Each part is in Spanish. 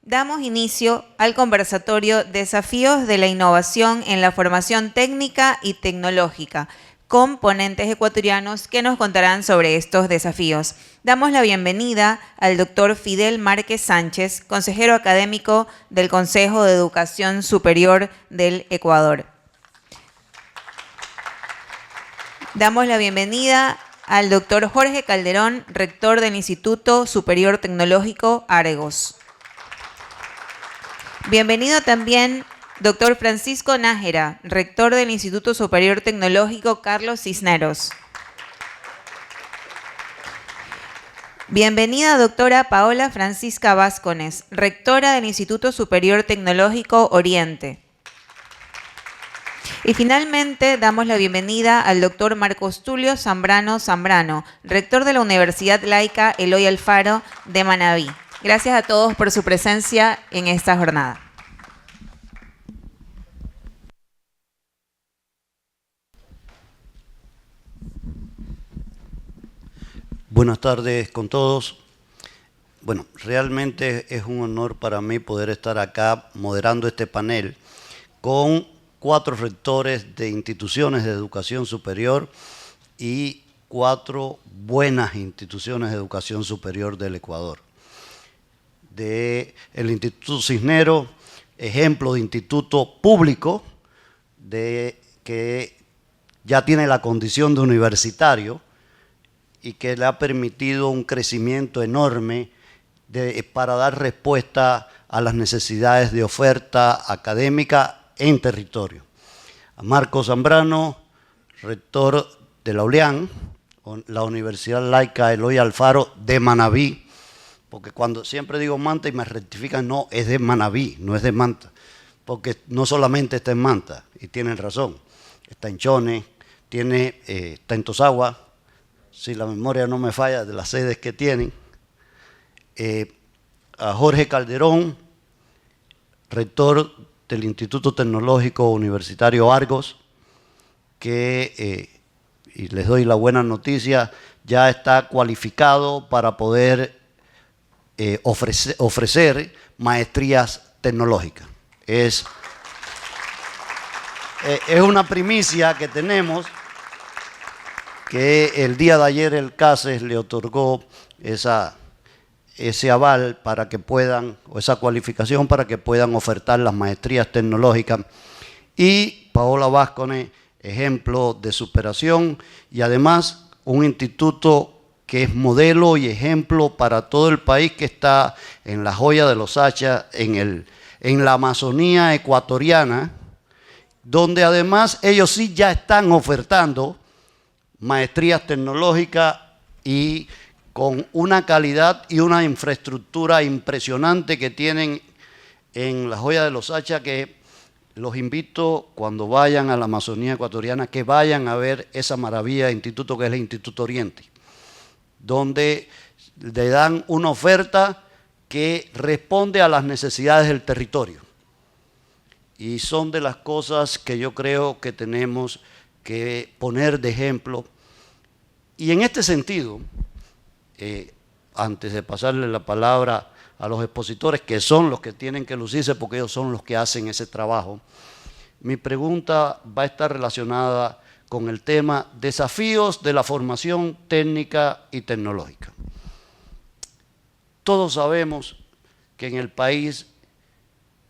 Damos inicio al conversatorio Desafíos de la innovación en la formación técnica y tecnológica, con ponentes ecuatorianos que nos contarán sobre estos desafíos. Damos la bienvenida al doctor Fidel Márquez Sánchez, consejero académico del Consejo de Educación Superior del Ecuador. Damos la bienvenida al doctor Jorge Calderón, rector del Instituto Superior Tecnológico Argos. Bienvenido también doctor Francisco Nájera, rector del Instituto Superior Tecnológico Carlos Cisneros. Bienvenida doctora Paola Francisca Vázquez, rectora del Instituto Superior Tecnológico Oriente. Y finalmente damos la bienvenida al doctor Marcos Tulio Zambrano Zambrano, rector de la Universidad Laica Eloy Alfaro de Manabí. Gracias a todos por su presencia en esta jornada. Buenas tardes con todos. Bueno, realmente es un honor para mí poder estar acá moderando este panel con 4 rectores de instituciones de educación superior y 4 buenas instituciones de educación superior del Ecuador. El Instituto Cisneros, ejemplo de instituto público que ya tiene la condición de universitario y que le ha permitido un crecimiento enorme para dar respuesta a las necesidades de oferta académica en territorio. A Marcos Zambrano, rector de la ULIAN, la Universidad Laica Eloy Alfaro de Manabí, porque cuando siempre digo Manta y me rectifican, no, es de Manabí, no es de Manta, porque no solamente está en Manta, y tienen razón, está en Chone, está en Tosagua, si la memoria no me falla, de las sedes que tienen. A Jorge Calderón, rector del Instituto Tecnológico Universitario Argos, que, y les doy la buena noticia, ya está cualificado para poder ofrecer maestrías tecnológicas. Es una primicia que tenemos, que el día de ayer el CASES le otorgó ese aval para que puedan, o esa cualificación para que puedan ofertar las maestrías tecnológicas. Y Paola Vázquez, ejemplo de superación y además un instituto que es modelo y ejemplo para todo el país, que está en la joya de los hachas, en la Amazonía ecuatoriana, donde además ellos sí ya están ofertando maestrías tecnológicas y con una calidad y una infraestructura impresionante que tienen en la joya de los hachas, que los invito cuando vayan a la Amazonía ecuatoriana, que vayan a ver esa maravilla de instituto que es el Instituto Oriente, donde le dan una oferta que responde a las necesidades del territorio. Y son de las cosas que yo creo que tenemos que poner de ejemplo. Y en este sentido, antes de pasarle la palabra a los expositores, que son los que tienen que lucirse porque ellos son los que hacen ese trabajo, mi pregunta va a estar relacionada con el tema desafíos de la formación técnica y tecnológica. Todos sabemos que en el país,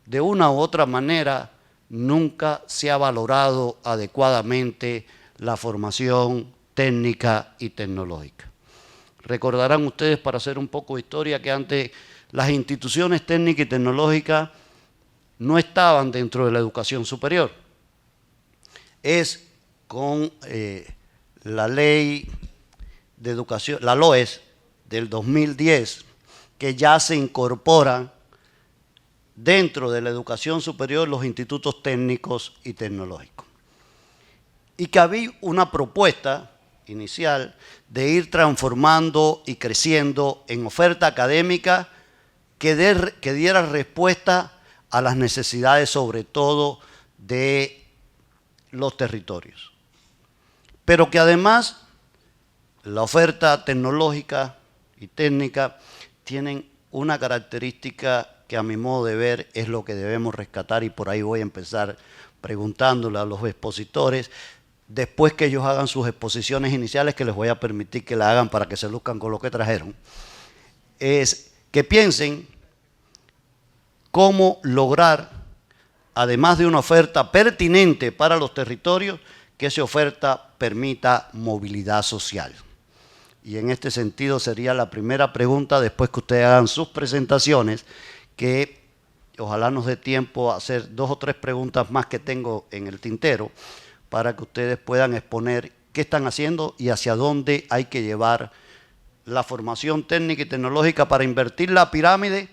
de una u otra manera, nunca se ha valorado adecuadamente la formación técnica y tecnológica. Recordarán ustedes, para hacer un poco de historia, que antes las instituciones técnicas y tecnológicas no estaban dentro de la educación superior. Es con la ley de educación, la LOES del 2010, que ya se incorporan dentro de la educación superior los institutos técnicos y tecnológicos. Y que había una propuesta inicial de ir transformando y creciendo en oferta académica que diera respuesta a las necesidades, sobre todo de los territorios. Pero que además la oferta tecnológica y técnica tienen una característica que a mi modo de ver es lo que debemos rescatar, y por ahí voy a empezar preguntándole a los expositores, después que ellos hagan sus exposiciones iniciales, que les voy a permitir que la hagan para que se luzcan con lo que trajeron, es que piensen cómo lograr, además de una oferta pertinente para los territorios, que esa oferta permita movilidad social. Y en este sentido sería la primera pregunta, después que ustedes hagan sus presentaciones, que ojalá nos dé tiempo a hacer 2 o 3 preguntas más que tengo en el tintero, para que ustedes puedan exponer qué están haciendo y hacia dónde hay que llevar la formación técnica y tecnológica para invertir la pirámide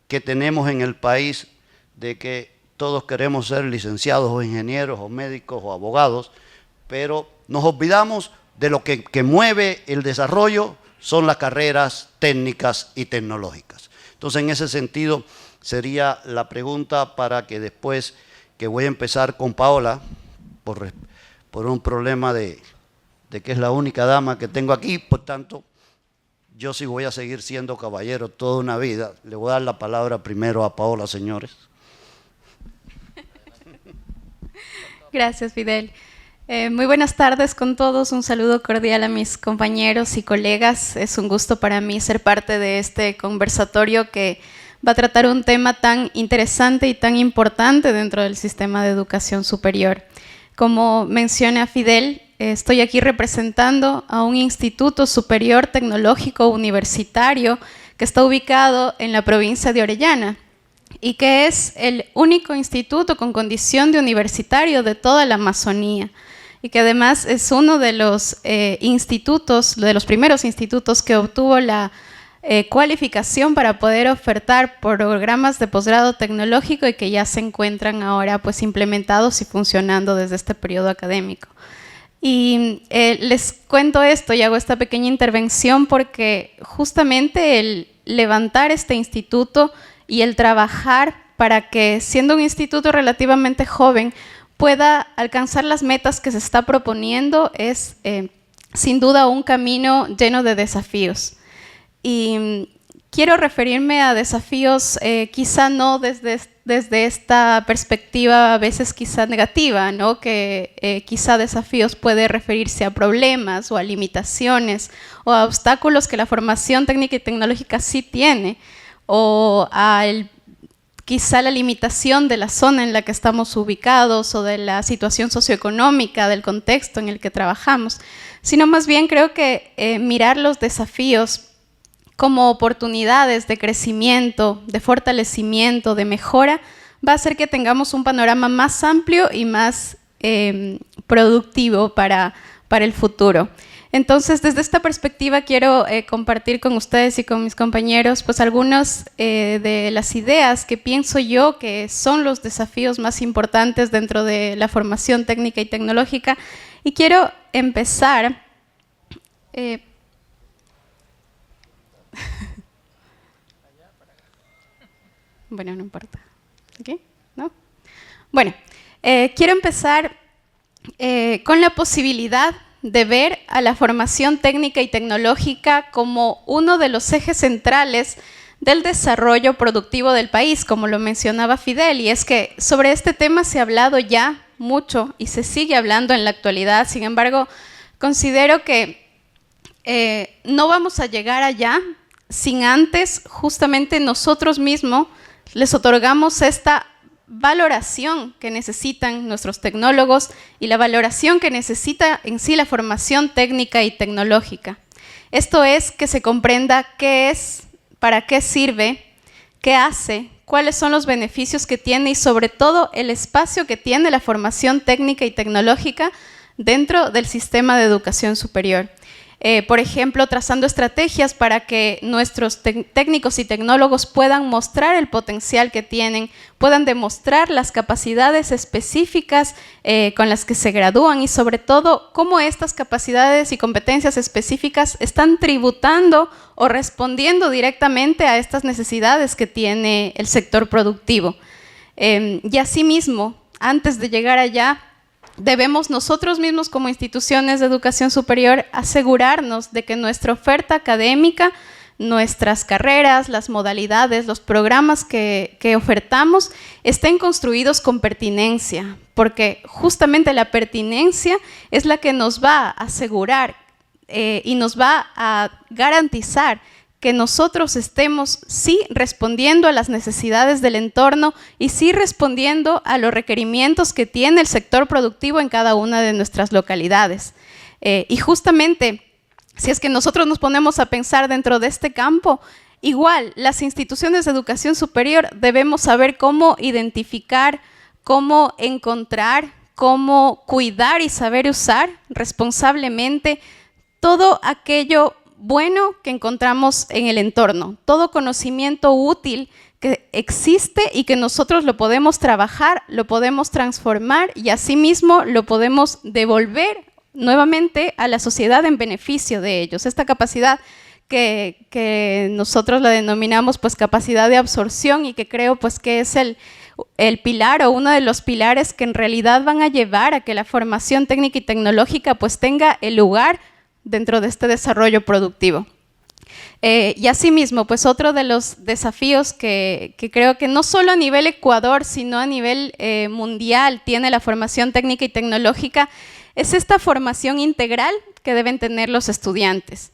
que tenemos en el país, de que todos queremos ser licenciados o ingenieros o médicos o abogados, pero nos olvidamos de lo que mueve el desarrollo, son las carreras técnicas y tecnológicas. Entonces, en ese sentido, sería la pregunta, para que después, que voy a empezar con Paola, por un problema de que es la única dama que tengo aquí, por tanto, yo sí voy a seguir siendo caballero toda una vida. Le voy a dar la palabra primero a Paola, señores. Gracias, Fidel. Muy buenas tardes con todos. Un saludo cordial a mis compañeros y colegas. Es un gusto para mí ser parte de este conversatorio que va a tratar un tema tan interesante y tan importante dentro del sistema de educación superior. Como menciona Fidel, estoy aquí representando a un instituto superior tecnológico universitario que está ubicado en la provincia de Orellana y que es el único instituto con condición de universitario de toda la Amazonía, y que además es uno de los institutos, de los primeros institutos que obtuvo la cualificación para poder ofertar programas de posgrado tecnológico, y que ya se encuentran ahora pues implementados y funcionando desde este periodo académico. Y les cuento esto y hago esta pequeña intervención porque justamente el levantar este instituto y el trabajar para que, siendo un instituto relativamente joven, pueda alcanzar las metas que se está proponiendo es sin duda un camino lleno de desafíos. Y quiero referirme a desafíos quizá no desde esta perspectiva a veces quizá negativa, ¿no? Que quizá desafíos puede referirse a problemas o a limitaciones o a obstáculos que la formación técnica y tecnológica sí tiene, o a quizá la limitación de la zona en la que estamos ubicados o de la situación socioeconómica, del contexto en el que trabajamos, sino más bien creo que mirar los desafíos como oportunidades de crecimiento, de fortalecimiento, de mejora, va a hacer que tengamos un panorama más amplio y más productivo para el futuro. Entonces, desde esta perspectiva quiero compartir con ustedes y con mis compañeros pues algunas de las ideas que pienso yo que son los desafíos más importantes dentro de la formación técnica y tecnológica, y quiero empezar bueno, no importa. ¿Aquí? ¿No? Bueno, quiero empezar con la posibilidad de ver a la formación técnica y tecnológica como uno de los ejes centrales del desarrollo productivo del país, como lo mencionaba Fidel, y es que sobre este tema se ha hablado ya mucho y se sigue hablando en la actualidad. Sin embargo, considero que no vamos a llegar allá sin antes justamente nosotros mismos les otorgamos esta valoración que necesitan nuestros tecnólogos y la valoración que necesita en sí la formación técnica y tecnológica. Esto es, que se comprenda qué es, para qué sirve, qué hace, cuáles son los beneficios que tiene y sobre todo el espacio que tiene la formación técnica y tecnológica dentro del sistema de educación superior. Por ejemplo, trazando estrategias para que nuestros técnicos y tecnólogos puedan mostrar el potencial que tienen, puedan demostrar las capacidades específicas con las que se gradúan y sobre todo cómo estas capacidades y competencias específicas están tributando o respondiendo directamente a estas necesidades que tiene el sector productivo. Y asimismo, antes de llegar allá, debemos nosotros mismos como instituciones de educación superior asegurarnos de que nuestra oferta académica nuestras carreras, las modalidades, los programas que ofertamos estén construidos con pertinencia, porque justamente la pertinencia es la que nos va a asegurar y nos va a garantizar que nosotros estemos sí respondiendo a las necesidades del entorno y sí respondiendo a los requerimientos que tiene el sector productivo en cada una de nuestras localidades. Y justamente, si es que nosotros nos ponemos a pensar dentro de este campo, igual las instituciones de educación superior debemos saber cómo identificar, cómo encontrar, cómo cuidar y saber usar responsablemente todo aquello bueno que encontramos en el entorno, todo conocimiento útil que existe y que nosotros lo podemos trabajar, lo podemos transformar y asimismo lo podemos devolver nuevamente a la sociedad en beneficio de ellos. Esta capacidad que nosotros la denominamos pues capacidad de absorción y que creo pues que es el pilar o uno de los pilares que en realidad van a llevar a que la formación técnica y tecnológica pues tenga el lugar dentro de este desarrollo productivo. Y asimismo, pues otro de los desafíos que creo que no solo a nivel Ecuador, sino a nivel mundial tiene la formación técnica y tecnológica, es esta formación integral que deben tener los estudiantes.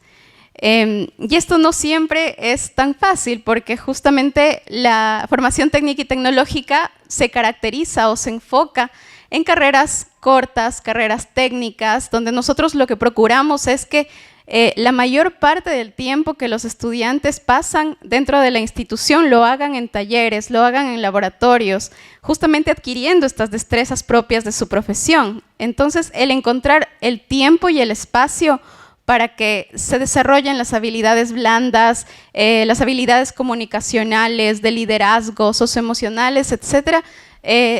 Y esto no siempre es tan fácil porque justamente la formación técnica y tecnológica se caracteriza o se enfoca en carreras cortas, carreras técnicas, donde nosotros lo que procuramos es que la mayor parte del tiempo que los estudiantes pasan dentro de la institución lo hagan en talleres, lo hagan en laboratorios, justamente adquiriendo estas destrezas propias de su profesión. Entonces, el encontrar el tiempo y el espacio para que se desarrollen las habilidades blandas, las habilidades comunicacionales, de liderazgo, socioemocionales, etcétera,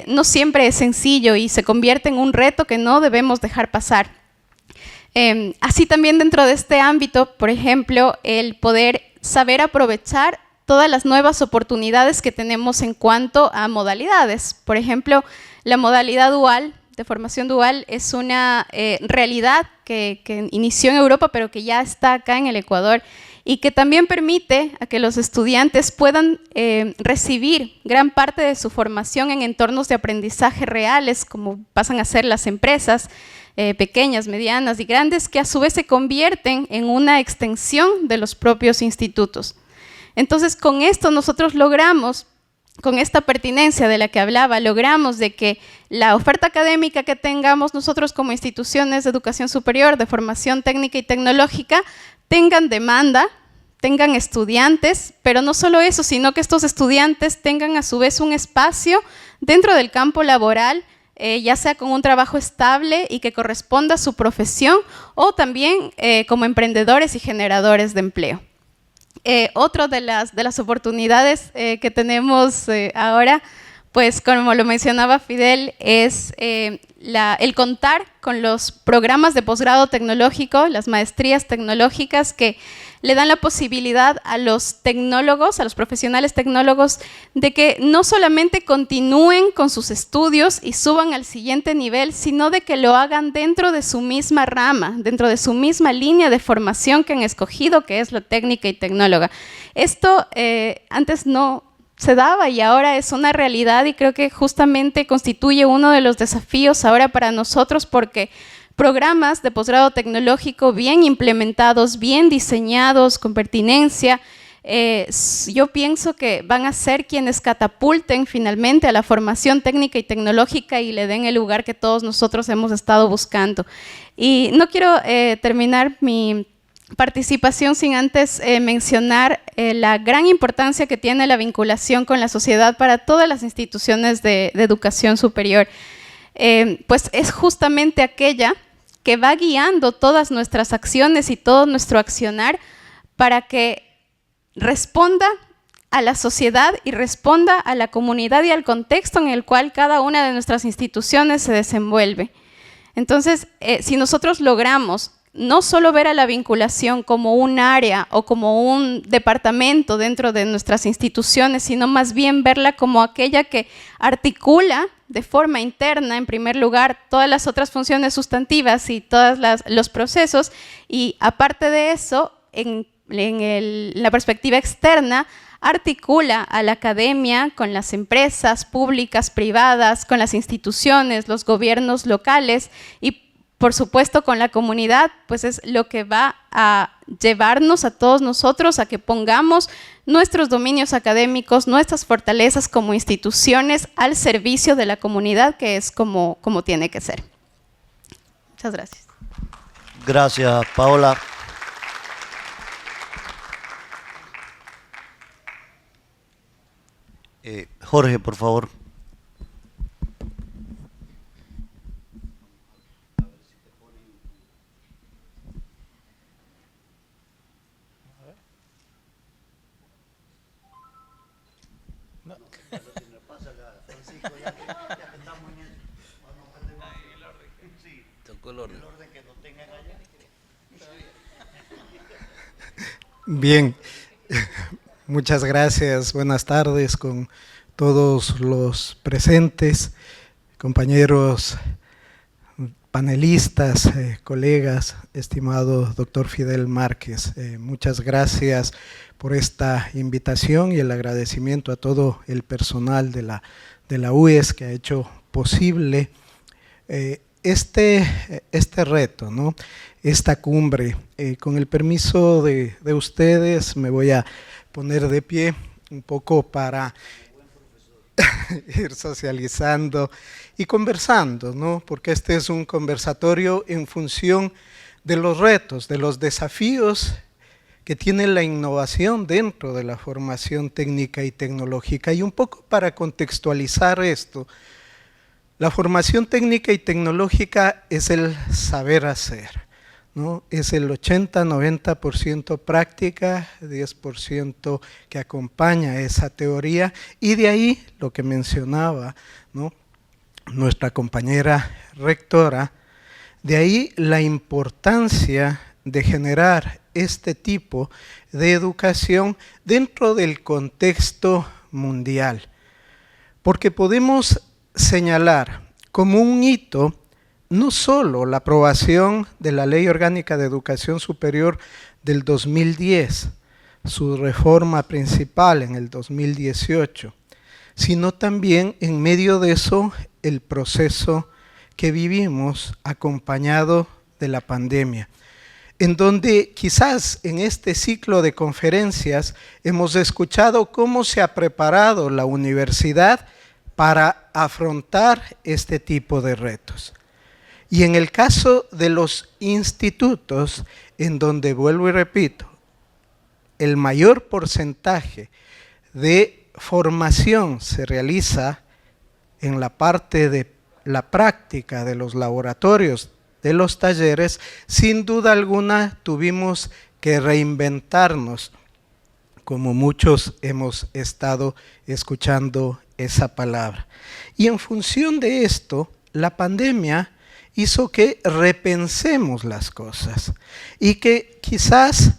no siempre es sencillo y se convierte en un reto que no debemos dejar pasar. Así también dentro de este ámbito, por ejemplo, el poder saber aprovechar todas las nuevas oportunidades que tenemos en cuanto a modalidades. Por ejemplo, la modalidad dual, de formación dual, es una realidad que inició en Europa, pero que ya está acá en el Ecuador y que también permite a que los estudiantes puedan recibir gran parte de su formación en entornos de aprendizaje reales, como pasan a ser las empresas, pequeñas, medianas y grandes, que a su vez se convierten en una extensión de los propios institutos. Entonces, con esto nosotros logramos, con esta pertinencia de la que hablaba, logramos de que la oferta académica que tengamos nosotros como instituciones de educación superior, de formación técnica y tecnológica, tengan demanda, tengan estudiantes, pero no solo eso, sino que estos estudiantes tengan a su vez un espacio dentro del campo laboral, ya sea con un trabajo estable y que corresponda a su profesión, o también como emprendedores y generadores de empleo. Otro de las oportunidades que tenemos ahora, pues como lo mencionaba Fidel, es el contar con los programas de posgrado tecnológico, las maestrías tecnológicas que le dan la posibilidad a los tecnólogos, a los profesionales tecnólogos, de que no solamente continúen con sus estudios y suban al siguiente nivel, sino de que lo hagan dentro de su misma rama, dentro de su misma línea de formación que han escogido, que es la técnica y tecnóloga. Esto antes no se daba y ahora es una realidad y creo que justamente constituye uno de los desafíos ahora para nosotros porque programas de posgrado tecnológico bien implementados, bien diseñados, con pertinencia, yo pienso que van a ser quienes catapulten finalmente a la formación técnica y tecnológica y le den el lugar que todos nosotros hemos estado buscando. Y no quiero terminar mi participación sin antes mencionar la gran importancia que tiene la vinculación con la sociedad para todas las instituciones de educación superior. Pues es justamente aquella que va guiando todas nuestras acciones y todo nuestro accionar para que responda a la sociedad y responda a la comunidad y al contexto en el cual cada una de nuestras instituciones se desenvuelve. Entonces, si nosotros logramos no solo ver a la vinculación como un área o como un departamento dentro de nuestras instituciones, sino más bien verla como aquella que articula de forma interna, en primer lugar, todas las otras funciones sustantivas y todos los procesos, y aparte de eso, la perspectiva externa, articula a la academia con las empresas públicas, privadas, con las instituciones, los gobiernos locales y por supuesto con la comunidad, pues es lo que va a llevarnos a todos nosotros a que pongamos nuestros dominios académicos, nuestras fortalezas como instituciones al servicio de la comunidad, que es como tiene que ser. Muchas gracias. Gracias, Paola. Jorge, por favor. Bien, muchas gracias. Buenas tardes con todos los presentes, compañeros panelistas, colegas, estimado doctor Fidel Márquez. Muchas gracias por esta invitación y el agradecimiento a todo el personal de la UES que ha hecho posible este reto, ¿no? Esta cumbre. Con el permiso de ustedes me voy a poner de pie un poco para ir socializando y conversando, ¿no? Porque este es un conversatorio en función de los retos, de los desafíos que tiene la innovación dentro de la formación técnica y tecnológica. Y un poco para contextualizar esto, la formación técnica y tecnológica es el saber hacer, ¿no? Es el 80-90% práctica, 10% que acompaña esa teoría, y de ahí lo que mencionaba, ¿no?, nuestra compañera rectora, de ahí la importancia de generar este tipo de educación dentro del contexto mundial, porque podemos señalar como un hito no solo la aprobación de la Ley Orgánica de Educación Superior del 2010, su reforma principal en el 2018, sino también en medio de eso el proceso que vivimos acompañado de la pandemia, en donde quizás en este ciclo de conferencias hemos escuchado cómo se ha preparado la universidad para afrontar este tipo de retos. Y en el caso de los institutos, en donde, vuelvo y repito, el mayor porcentaje de formación se realiza en la parte de la práctica de los laboratorios, de los talleres, sin duda alguna tuvimos que reinventarnos, como muchos hemos estado escuchando esa palabra. Y en función de esto, la pandemia hizo que repensemos las cosas y que quizás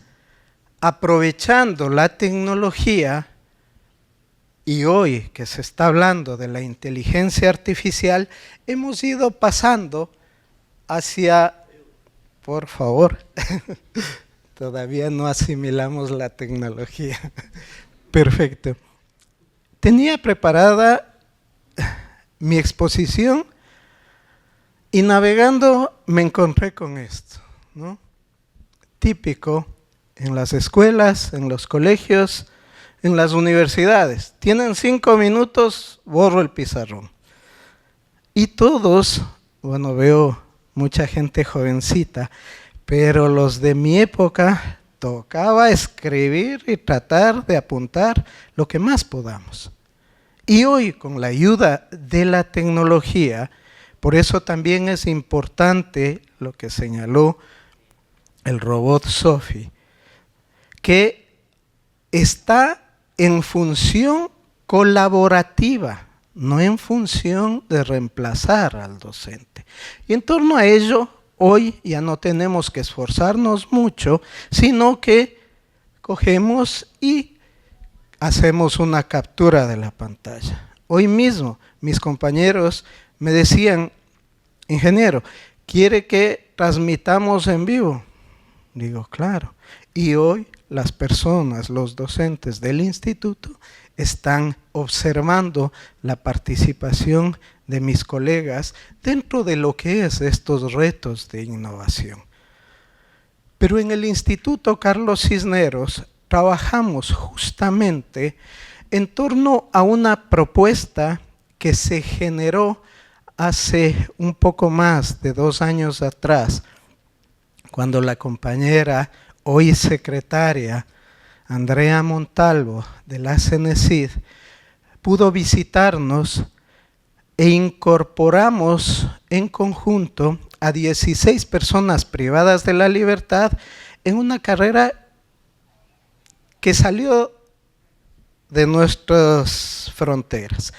aprovechando la tecnología, y hoy que se está hablando de la inteligencia artificial, hemos ido pasando hacia, por favor, todavía no asimilamos la tecnología. Perfecto. Tenía preparada mi exposición y navegando me encontré con esto, ¿no? Típico en las escuelas, en los colegios, en las universidades. Tienen 5 minutos, borro el pizarrón. Y todos, bueno, veo mucha gente jovencita, pero los de mi época tocaba escribir y tratar de apuntar lo que más podamos. Y hoy, con la ayuda de la tecnología, por eso también es importante lo que señaló el robot Sophie, que está en función colaborativa, no en función de reemplazar al docente. Y en torno a ello, hoy ya no tenemos que esforzarnos mucho, sino que cogemos y hacemos una captura de la pantalla. Hoy mismo mis compañeros me decían, ingeniero, ¿quiere que transmitamos en vivo? Digo, claro. Y hoy las personas, los docentes del instituto, están observando la participación de mis colegas dentro de lo que es estos retos de innovación. Pero en el Instituto Carlos Cisneros trabajamos justamente en torno a una propuesta que se generó hace un poco más de 2 años atrás, cuando la compañera, hoy secretaria, Andrea Montalvo de la CENESID, pudo visitarnos e incorporamos en conjunto a 16 personas privadas de la libertad en una carrera que salió de nuestras fronteras,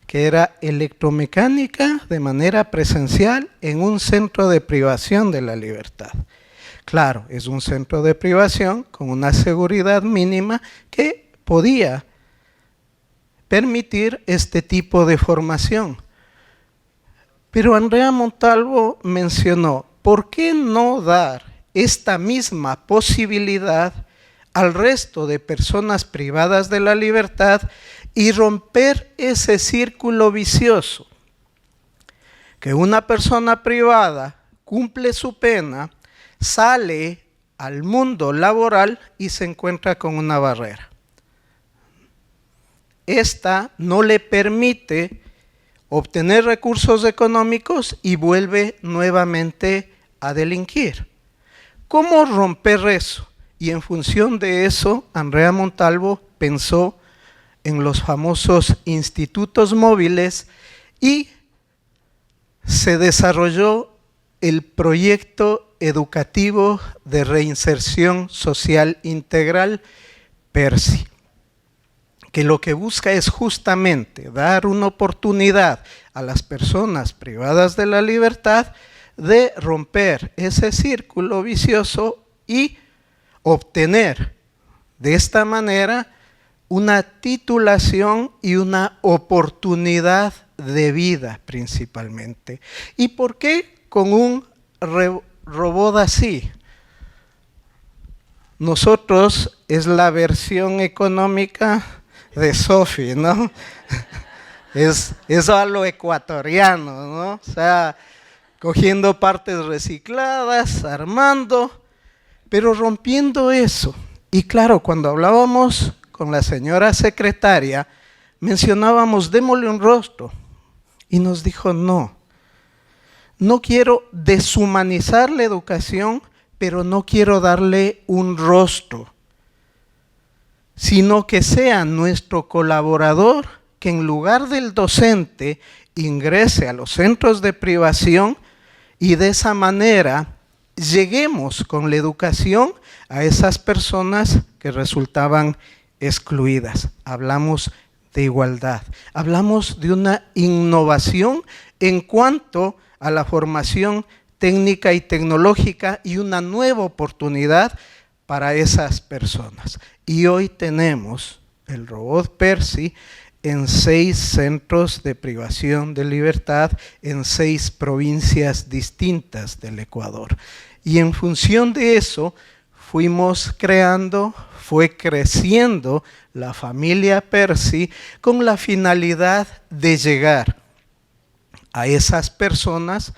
que era electromecánica de manera presencial en un centro de privación de la libertad. Claro, es un centro de privación con una seguridad mínima que podía permitir este tipo de formación. Pero Andrea Montalvo mencionó, ¿por qué no dar esta misma posibilidad al resto de personas privadas de la libertad y romper ese círculo vicioso? Que una persona privada cumple su pena, sale al mundo laboral y se encuentra con una barrera. Esta no le permite obtener recursos económicos y vuelve nuevamente a delinquir. ¿Cómo romper eso? Y en función de eso, Andrea Montalvo pensó en los famosos institutos móviles y se desarrolló el proyecto educativo de reinserción social integral PERSI, que lo que busca es justamente dar una oportunidad a las personas privadas de la libertad de romper ese círculo vicioso y obtener de esta manera una titulación y una oportunidad de vida principalmente. ¿Y por qué con un robot así? Nosotros es la versión económica de Sophie, ¿no? Es a lo ecuatoriano, ¿no? O sea, cogiendo partes recicladas, armando, pero rompiendo eso. Y claro, cuando hablábamos con la señora secretaria, mencionábamos, démosle un rostro. Y nos dijo, no quiero deshumanizar la educación, pero no quiero darle un rostro, sino que sea nuestro colaborador que en lugar del docente ingrese a los centros de privación y de esa manera lleguemos con la educación a esas personas que resultaban excluidas. Hablamos de igualdad, hablamos de una innovación en cuanto a la formación técnica y tecnológica y una nueva oportunidad para esas personas. Y hoy tenemos el robot PERSI en 6 centros de privación de libertad en 6 provincias distintas del Ecuador. Y en función de eso fuimos creando, fue creciendo la familia PERSI con la finalidad de llegar a esas personas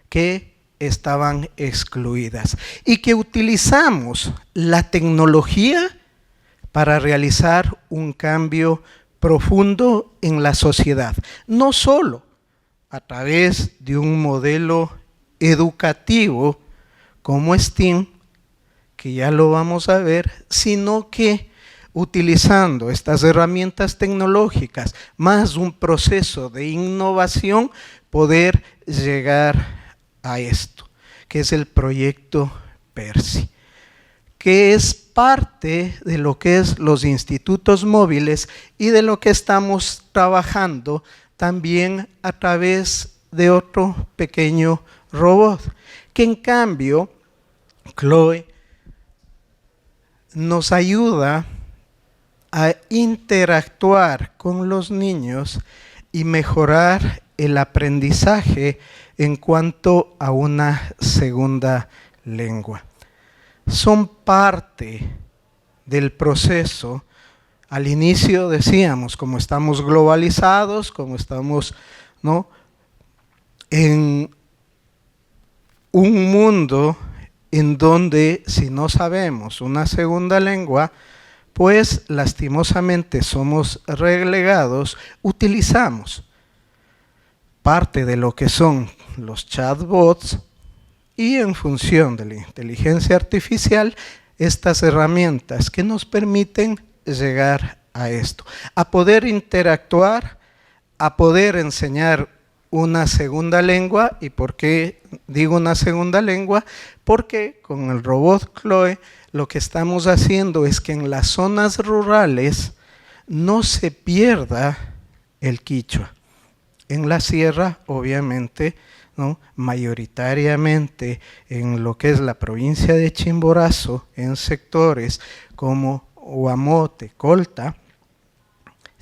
que estaban excluidas y que utilizamos la tecnología para realizar un cambio profundo en la sociedad, no solo a través de un modelo educativo como STEAM, que ya lo vamos a ver, sino que utilizando estas herramientas tecnológicas más un proceso de innovación, poder llegar a esto, que es el proyecto PERSI, que es parte de lo que es los institutos móviles y de lo que estamos trabajando también a través de otro pequeño robot, que en cambio, Chloe, nos ayuda a interactuar con los niños y mejorar el aprendizaje en cuanto a una segunda lengua. son parte del proceso. Al inicio decíamos, como estamos globalizados, como estamos, ¿no?, en un mundo en donde si no sabemos una segunda lengua, pues lastimosamente somos relegados, utilizamos parte de lo que son los chatbots y en función de la inteligencia artificial, estas herramientas que nos permiten llegar a esto, a poder interactuar, a poder enseñar una segunda lengua. ¿Y por qué digo una segunda lengua? Porque con el robot Chloe lo que estamos haciendo es que en las zonas rurales no se pierda el quichua. En la sierra, obviamente, ¿no?, mayoritariamente en lo que es la provincia de Chimborazo, en sectores como Huamote, Colta,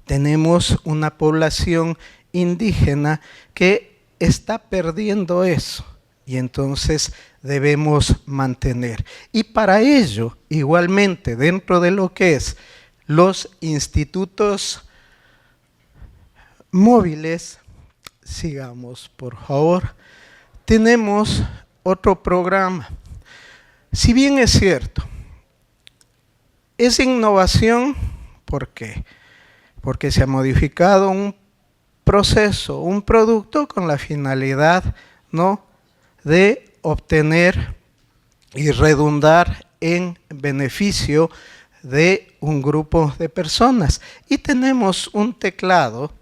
tenemos una población indígena que está perdiendo eso, y entonces debemos mantener. Y para ello, igualmente, dentro de lo que es los institutos móviles, sigamos por favor, tenemos otro programa. Si bien es cierto, es innovación, ¿por qué? Porque se ha modificado un proceso, un producto con la finalidad, ¿no?, de obtener y redundar en beneficio de un grupo de personas. Y tenemos un teclado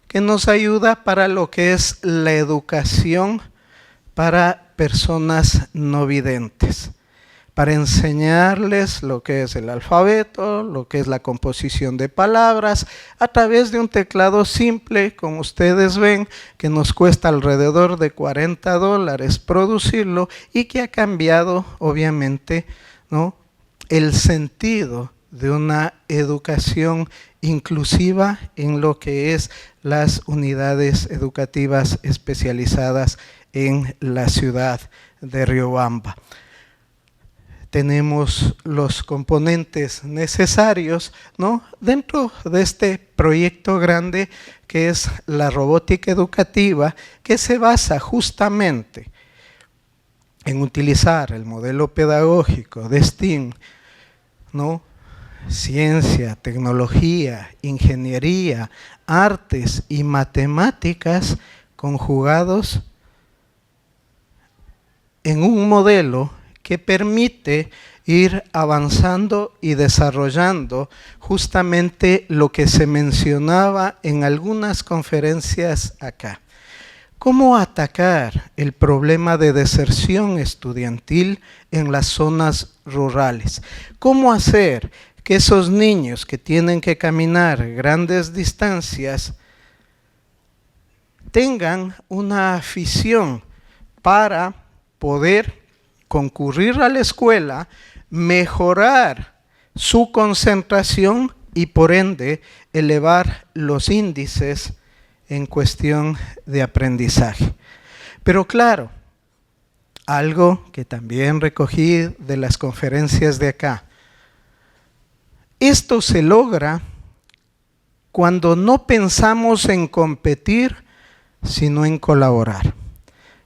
que nos ayuda para lo que es la educación para personas no videntes, para enseñarles lo que es el alfabeto, lo que es la composición de palabras, a través de un teclado simple, como ustedes ven, que nos cuesta alrededor de $40 producirlo y que ha cambiado, obviamente, ¿no?, el sentido de una educación inclusiva en lo que es las unidades educativas especializadas en la ciudad de Riobamba. Tenemos los componentes necesarios, ¿no?, dentro de este proyecto grande que es la robótica educativa, que se basa justamente en utilizar el modelo pedagógico de STEAM, ¿no?, ciencia, tecnología, ingeniería, artes y matemáticas conjugados en un modelo que permite ir avanzando y desarrollando justamente lo que se mencionaba en algunas conferencias acá. ¿Cómo atacar el problema de deserción estudiantil en las zonas rurales? ¿Cómo hacer que esos niños que tienen que caminar grandes distancias tengan una afición para poder concurrir a la escuela, mejorar su concentración y por ende elevar los índices en cuestión de aprendizaje? Pero claro, algo que también recogí de las conferencias de acá, esto se logra cuando no pensamos en competir, sino en colaborar.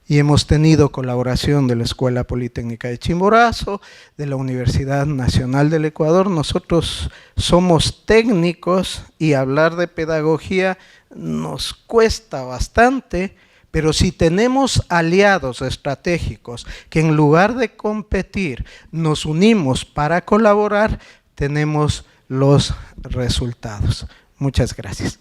Y hemos tenido colaboración de la Escuela Politécnica de Chimborazo, de la Universidad Nacional del Ecuador. Nosotros somos técnicos y hablar de pedagogía nos cuesta bastante, pero si tenemos aliados estratégicos que en lugar de competir nos unimos para colaborar, tenemos los resultados. Muchas gracias.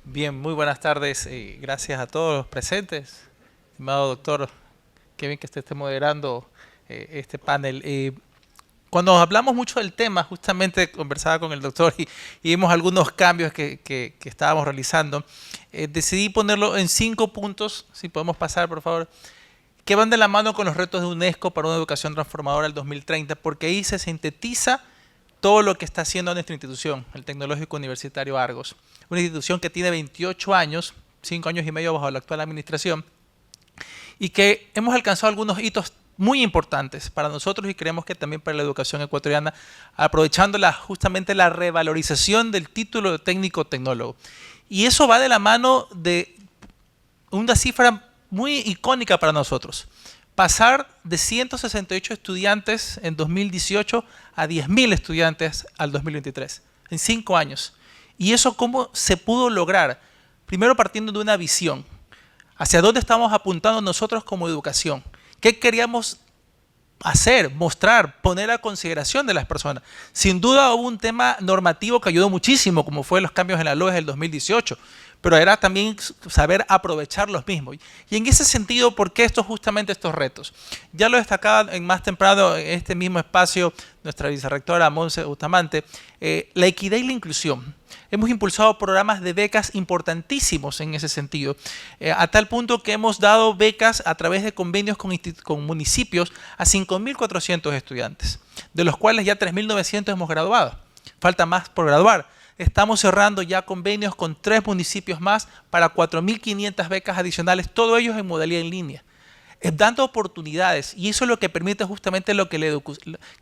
Bien, muy buenas tardes. Gracias a todos los presentes. Estimado doctor, qué bien que usted esté moderando este panel. Cuando hablamos mucho del tema, justamente conversaba con el doctor y vimos algunos cambios que estábamos realizando. Decidí ponerlo en 5 puntos, si podemos pasar, por favor, que van de la mano con los retos de UNESCO para una educación transformadora al 2030, porque ahí se sintetiza todo lo que está haciendo nuestra institución, el Tecnológico Universitario Argos. Una institución que tiene 28 años, 5 años y medio bajo la actual administración, y que hemos alcanzado algunos hitos muy importantes para nosotros y creemos que también para la educación ecuatoriana, aprovechando justamente la revalorización del título de técnico-tecnólogo. Y eso va de la mano de una cifra muy icónica para nosotros. Pasar de 168 estudiantes en 2018 a 10.000 estudiantes al 2023, en 5 años. ¿Y eso cómo se pudo lograr? Primero partiendo de una visión. ¿Hacia dónde estamos apuntando nosotros como educación? ¿Qué queríamos hacer, mostrar, poner a consideración de las personas? Sin duda hubo un tema normativo que ayudó muchísimo, como fue los cambios en la LOES del 2018, pero era también saber aprovechar los mismos. Y en ese sentido, ¿por qué justamente estos retos? Ya lo destacaba más temprano en este mismo espacio nuestra vicerrectora Monse Bustamante, la equidad y la inclusión. Hemos impulsado programas de becas importantísimos en ese sentido, a tal punto que hemos dado becas a través de convenios con municipios a 5.400 estudiantes, de los cuales ya 3.900 hemos graduado. Falta más por graduar. Estamos cerrando ya convenios con 3 municipios más para 4.500 becas adicionales, todos ellos en modalidad en línea. Dando oportunidades, y eso es lo que permite justamente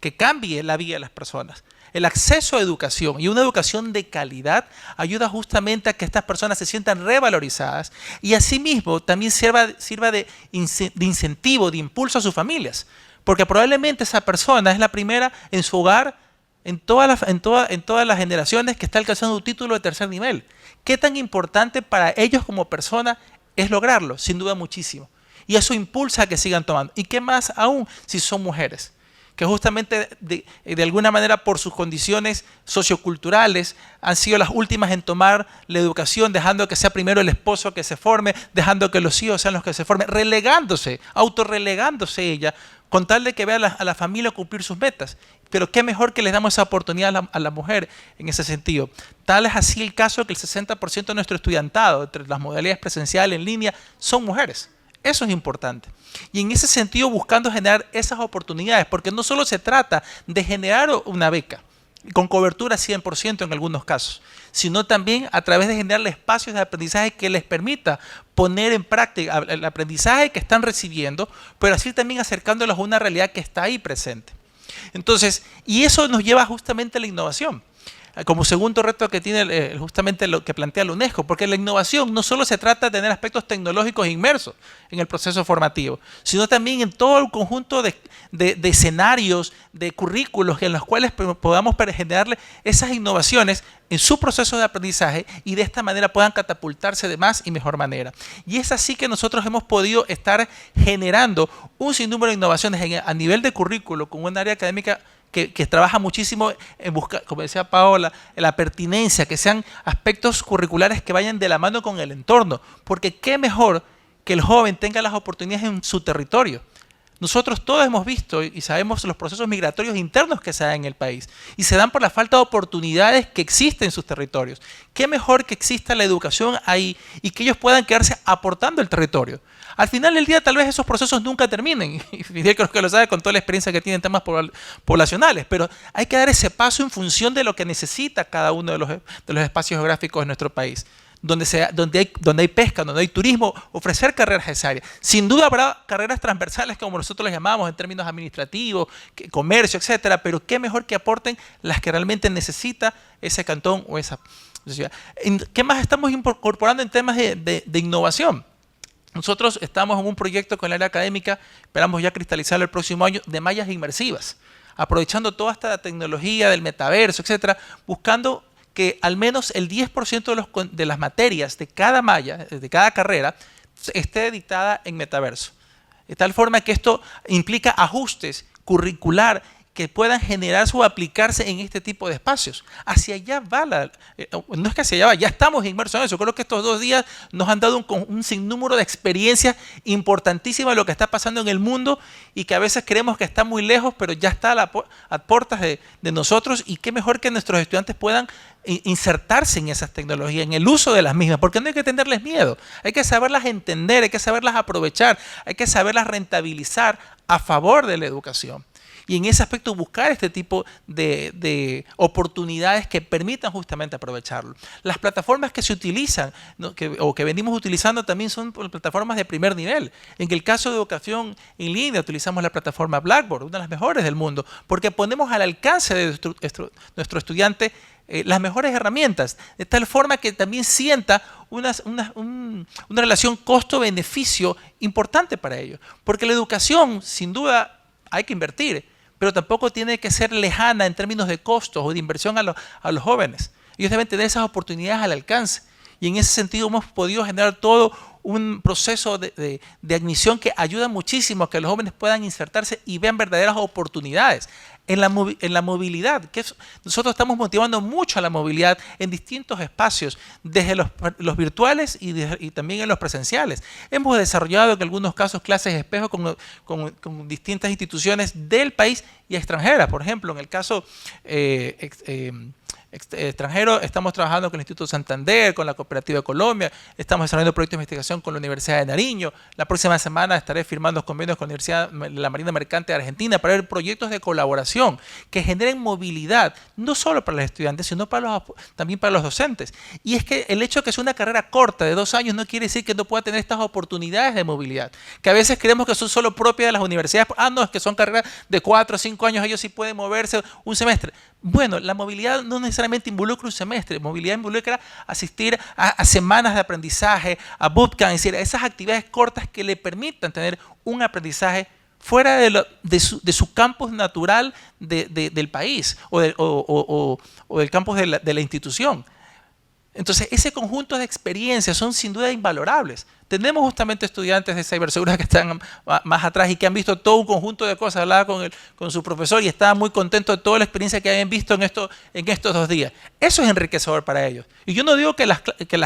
que cambie la vida de las personas. El acceso a educación y una educación de calidad ayuda justamente a que estas personas se sientan revalorizadas y asimismo también sirva de incentivo, de impulso a sus familias. Porque probablemente esa persona es la primera en su hogar, en todas las generaciones que está alcanzando un título de tercer nivel. ¿Qué tan importante para ellos como persona es lograrlo? Sin duda muchísimo. Y eso impulsa a que sigan tomando. ¿Y qué más aún si son mujeres? Que justamente de alguna manera por sus condiciones socioculturales han sido las últimas en tomar la educación, dejando que sea primero el esposo que se forme, dejando que los hijos sean los que se formen, relegándose, autorrelegándose ella, con tal de que vea a la familia cumplir sus metas. Pero qué mejor que les damos esa oportunidad a la mujer en ese sentido. Tal es así el caso que el 60% de nuestro estudiantado, entre las modalidades presenciales en línea, son mujeres. Eso es importante. Y en ese sentido buscando generar esas oportunidades, porque no solo se trata de generar una beca, con cobertura 100% en algunos casos, sino también a través de generar espacios de aprendizaje que les permita poner en práctica el aprendizaje que están recibiendo, pero así también acercándolos a una realidad que está ahí presente. Entonces, y eso nos lleva justamente a la innovación, como segundo reto que tiene justamente lo que plantea la UNESCO, porque la innovación no solo se trata de tener aspectos tecnológicos inmersos en el proceso formativo, sino también en todo el conjunto de escenarios, de currículos en los cuales podamos generarle esas innovaciones en su proceso de aprendizaje y de esta manera puedan catapultarse de más y mejor manera. Y es así que nosotros hemos podido estar generando un sinnúmero de innovaciones a nivel de currículo con un área académica que trabaja muchísimo en buscar, como decía Paola, en la pertinencia, que sean aspectos curriculares que vayan de la mano con el entorno, porque qué mejor que el joven tenga las oportunidades en su territorio. Nosotros todos hemos visto y sabemos los procesos migratorios internos que se dan en el país y se dan por la falta de oportunidades que existen en sus territorios. Qué mejor que exista la educación ahí y que ellos puedan quedarse aportando el territorio. Al final del día tal vez esos procesos nunca terminen, y Fidel creo que lo sabe con toda la experiencia que tiene en temas poblacionales, pero hay que dar ese paso en función de lo que necesita cada uno de los espacios geográficos de nuestro país. Donde hay pesca, donde hay turismo, ofrecer carreras necesarias. Sin duda habrá carreras transversales, como nosotros las llamamos en términos administrativos, comercio, etcétera, pero qué mejor que aporten las que realmente necesita ese cantón o esa ciudad. ¿Qué más estamos incorporando en temas de innovación? Nosotros estamos en un proyecto con el área académica, esperamos ya cristalizarlo el próximo año, de mallas inmersivas, aprovechando toda esta tecnología del metaverso, etcétera, buscando que al menos el 10% de las materias de cada malla, de cada carrera, esté dictada en metaverso. De tal forma que esto implica ajustes curricular que puedan generarse o aplicarse en este tipo de espacios. Hacia allá va no es que hacia allá va, ya estamos inmersos en eso. Creo que estos 2 días nos han dado un sinnúmero de experiencias importantísimas de lo que está pasando en el mundo y que a veces creemos que está muy lejos, pero ya está a puertas de nosotros, y qué mejor que nuestros estudiantes puedan insertarse en esas tecnologías, en el uso de las mismas, porque no hay que tenerles miedo, hay que saberlas entender, hay que saberlas aprovechar, hay que saberlas rentabilizar a favor de la educación. Y en ese aspecto buscar este tipo de oportunidades que permitan justamente aprovecharlo. Las plataformas que se utilizan, ¿no?, o que venimos utilizando también son plataformas de primer nivel. En el caso de educación en línea utilizamos la plataforma Blackboard, una de las mejores del mundo, porque ponemos al alcance de nuestro estudiante las mejores herramientas, de tal forma que también sienta una relación costo-beneficio importante para ellos. Porque la educación, sin duda, hay que invertir, pero tampoco tiene que ser lejana en términos de costos o de inversión a los jóvenes. Ellos deben tener esas oportunidades al alcance. Y en ese sentido hemos podido generar todo un proceso de admisión que ayuda muchísimo a que los jóvenes puedan insertarse y vean verdaderas oportunidades en la movilidad. Nosotros estamos motivando mucho a la movilidad en distintos espacios, desde los virtuales y también en los presenciales. Hemos desarrollado en algunos casos clases espejo con distintas instituciones del país y extranjeras. Por ejemplo, en el caso extranjero, estamos trabajando con el Instituto Santander, con la Cooperativa de Colombia, estamos desarrollando proyectos de investigación con la Universidad de Nariño. La próxima semana estaré firmando convenios con la Universidad de la Marina Mercante de Argentina para ver proyectos de colaboración que generen movilidad, no solo para los estudiantes, sino también para los docentes. Y es que el hecho de que sea una carrera corta de 2 años no quiere decir que no pueda tener estas oportunidades de movilidad, que a veces creemos que son solo propias de las universidades. No, es que son carreras de 4 o 5 años, ellos sí pueden moverse un semestre. Bueno, la movilidad no necesariamente involucra un semestre, movilidad involucra asistir a semanas de aprendizaje, a bootcamp, es decir, a esas actividades cortas que le permitan tener un aprendizaje fuera de su campus natural del país o del campus de la institución. Entonces, ese conjunto de experiencias son sin duda invalorables. Tenemos justamente estudiantes de ciberseguridad que están más atrás y que han visto todo un conjunto de cosas. Hablaba con su profesor y estaba muy contento de toda la experiencia que habían visto en estos 2 días. Eso es enriquecedor para ellos. Y yo no digo que las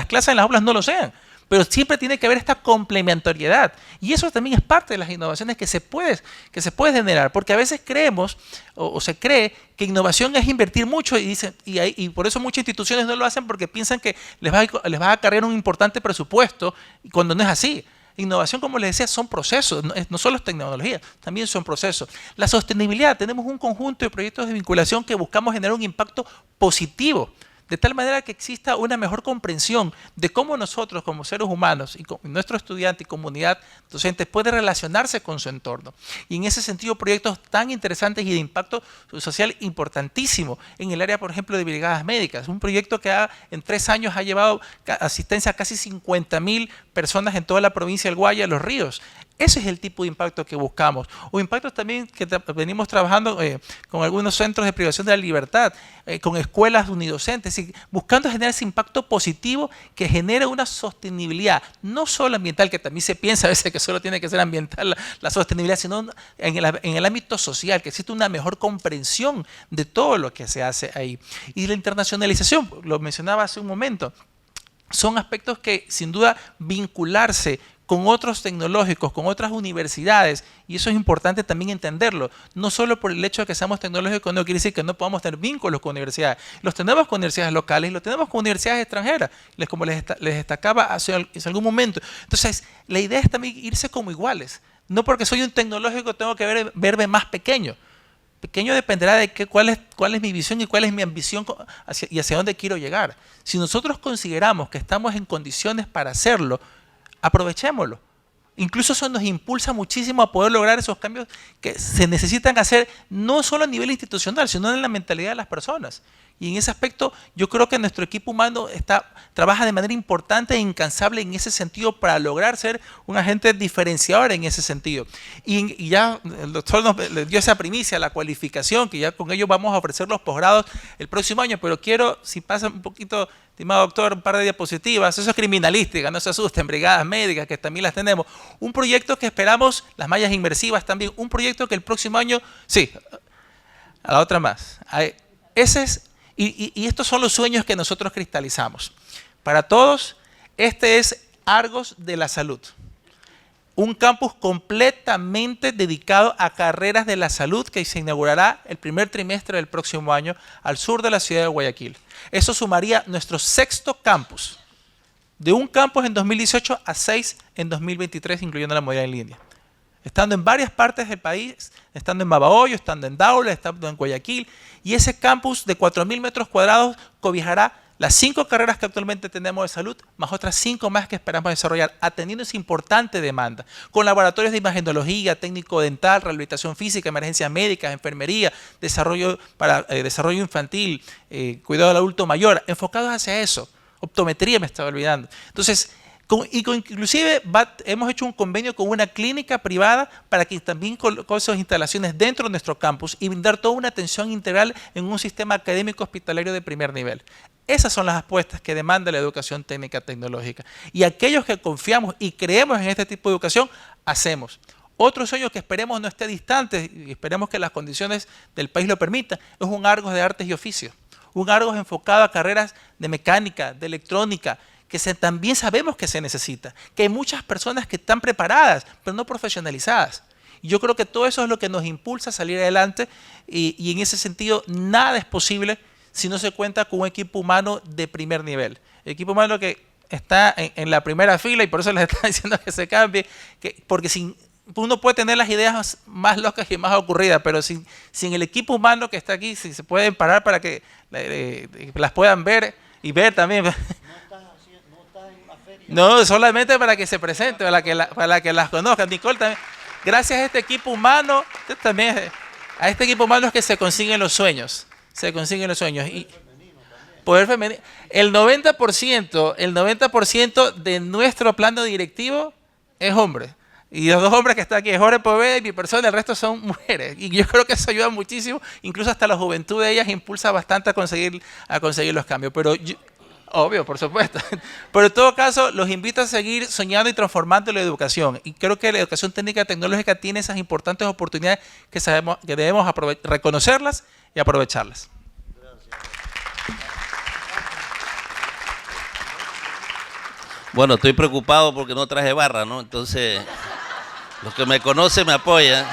clases en las aulas no lo sean, pero siempre tiene que haber esta complementariedad. Y eso también es parte de las innovaciones que se puede generar, porque a veces creemos o se cree que innovación es invertir mucho y por eso muchas instituciones no lo hacen, porque piensan que les va a acarrear un importante presupuesto, cuando no es así. Innovación, como les decía, son procesos, no solo es tecnología, también son procesos. La sostenibilidad, tenemos un conjunto de proyectos de vinculación que buscamos generar un impacto positivo, de tal manera que exista una mejor comprensión de cómo nosotros como seres humanos y nuestro estudiante y comunidad docente puede relacionarse con su entorno. Y en ese sentido, proyectos tan interesantes y de impacto social importantísimo en el área, por ejemplo, de brigadas médicas. Un proyecto que en 3 años ha llevado asistencia a casi 50.000 personas en toda la provincia del Guaya, Los Ríos. Ese es el tipo de impacto que buscamos. O impactos también que venimos trabajando con algunos centros de privación de la libertad, con escuelas unidocentes, buscando generar ese impacto positivo que genere una sostenibilidad, no solo ambiental, que también se piensa a veces que solo tiene que ser ambiental la sostenibilidad, sino en el ámbito social, que existe una mejor comprensión de todo lo que se hace ahí. Y la internacionalización, lo mencionaba hace un momento, son aspectos que sin duda vincularse con otros tecnológicos, con otras universidades, y eso es importante también entenderlo. No solo por el hecho de que seamos tecnológicos no quiere decir que no podamos tener vínculos con universidades. Los tenemos con universidades locales y los tenemos con universidades extranjeras, como les destacaba hace algún momento. Entonces, la idea es también irse como iguales. No porque soy un tecnológico tengo que verme más pequeño. Pequeño dependerá de cuál es mi visión y cuál es mi ambición y hacia dónde quiero llegar. Si nosotros consideramos que estamos en condiciones para hacerlo, aprovechémoslo. Incluso eso nos impulsa muchísimo a poder lograr esos cambios que se necesitan hacer, no solo a nivel institucional, sino en la mentalidad de las personas. Y en ese aspecto yo creo que nuestro equipo humano trabaja de manera importante e incansable en ese sentido para lograr ser un agente diferenciador en ese sentido. Y ya el doctor nos dio esa primicia, la cualificación, que ya con ello vamos a ofrecer los posgrados el próximo año, pero quiero, si pasa un poquito, estimado doctor, un par de diapositivas. Eso es criminalística, no se asusten, brigadas médicas, que también las tenemos. Un proyecto que esperamos, las mallas inmersivas también, un proyecto que el próximo año, sí, A la otra más. Y estos son los sueños que nosotros cristalizamos. Para todos, este es Argos de la Salud. Un campus completamente dedicado a carreras de la salud que se inaugurará el primer trimestre del próximo año al sur de la ciudad de Guayaquil. Eso sumaría nuestro 6º campus. De un campus en 2018 a 6 en 2023, incluyendo la modalidad en línea. Estando en varias partes del país, estando en Babahoyo, estando en Daula, estando en Guayaquil. Y ese campus de 4.000 metros cuadrados cobijará las 5 carreras que actualmente tenemos de salud, más otras 5 más que esperamos desarrollar, atendiendo esa importante demanda, con laboratorios de imagenología, técnico dental, rehabilitación física, emergencias médicas, enfermería, desarrollo infantil, cuidado del adulto mayor, enfocados hacia eso. Optometría me estaba olvidando. Entonces, inclusive hemos hecho un convenio con una clínica privada para que también coloque esas instalaciones dentro de nuestro campus y brindar toda una atención integral en un sistema académico hospitalario de primer nivel. Esas son las apuestas que demanda la educación técnica tecnológica. Y aquellos que confiamos y creemos en este tipo de educación, hacemos. Otro sueño que esperemos no esté distante y esperemos que las condiciones del país lo permitan, es un Argos de Artes y Oficios. Un Argos enfocado a carreras de mecánica, de electrónica, que también sabemos que se necesita, que hay muchas personas que están preparadas, pero no profesionalizadas. Y yo creo que todo eso es lo que nos impulsa a salir adelante y en ese sentido nada es posible si no se cuenta con un equipo humano de primer nivel. El equipo humano que está en la primera fila y por eso les está diciendo que se cambie, porque uno puede tener las ideas más locas y más ocurridas, pero sin el equipo humano que está aquí, si se pueden parar para que las puedan ver y ver también. No, solamente para que se presente, para que las conozcan. Nicole también. Gracias a este equipo humano, también a este equipo humano es que se consiguen los sueños. Se consiguen los sueños. Y poder femenino. El 90% de nuestro plano directivo es hombre. Y los 2 hombres que están aquí, Jorge Poveda y mi persona, el resto son mujeres. Y yo creo que eso ayuda muchísimo. Incluso hasta la juventud de ellas impulsa bastante a conseguir los cambios. Pero obvio, por supuesto. Pero en todo caso, los invito a seguir soñando y transformando la educación. Y creo que la educación técnica y tecnológica tiene esas importantes oportunidades que sabemos que debemos reconocerlas y aprovecharlas. Bueno, estoy preocupado porque no traje barra, ¿no? Entonces, los que me conocen me apoyan.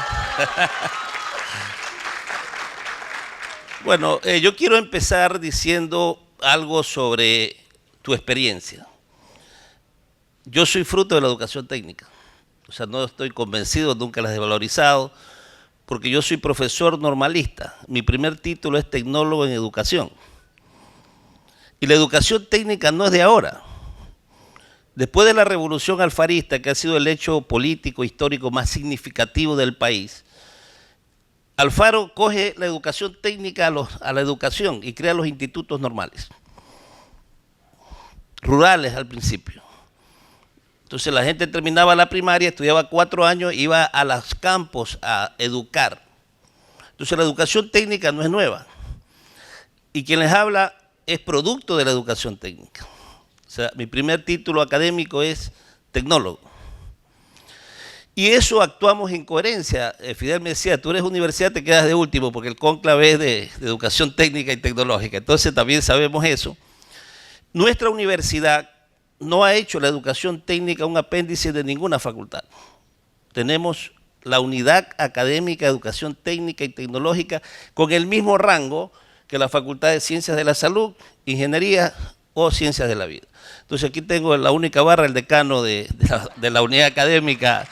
Bueno, yo quiero empezar diciendo algo sobre tu experiencia. Yo soy fruto de la educación técnica. O sea, no estoy convencido, nunca las he valorizado, porque yo soy profesor normalista. Mi primer título es tecnólogo en educación. Y la educación técnica no es de ahora. Después de la revolución alfarista, que ha sido el hecho político histórico más significativo del país, Alfaro coge la educación técnica a la educación y crea los institutos normales, rurales al principio. Entonces la gente terminaba la primaria, estudiaba 4 años, iba a los campos a educar. Entonces la educación técnica no es nueva. Y quien les habla es producto de la educación técnica. O sea, mi primer título académico es tecnólogo. Y eso actuamos en coherencia. Fidel me decía, tú eres universidad, te quedas de último, porque el cónclave es de educación técnica y tecnológica. Entonces también sabemos eso. Nuestra universidad no ha hecho la educación técnica un apéndice de ninguna facultad. Tenemos la unidad académica de educación técnica y tecnológica con el mismo rango que la Facultad de Ciencias de la Salud, Ingeniería o Ciencias de la Vida. Entonces aquí tengo la única barra, el decano de la unidad académica